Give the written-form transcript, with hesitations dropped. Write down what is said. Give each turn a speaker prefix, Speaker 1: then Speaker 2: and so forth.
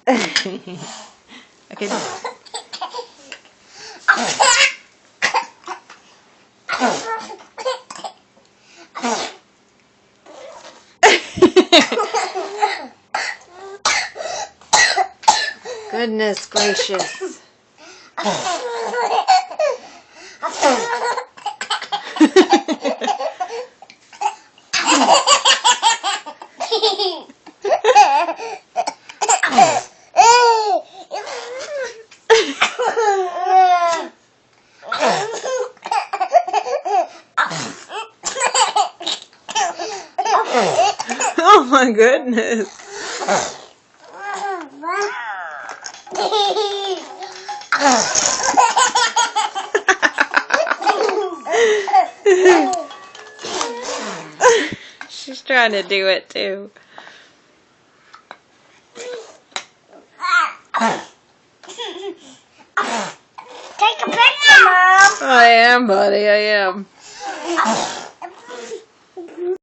Speaker 1: Okay. Goodness gracious. Oh my goodness. She's trying to do it too.
Speaker 2: Take a picture, Mom.
Speaker 1: I am, buddy, I am.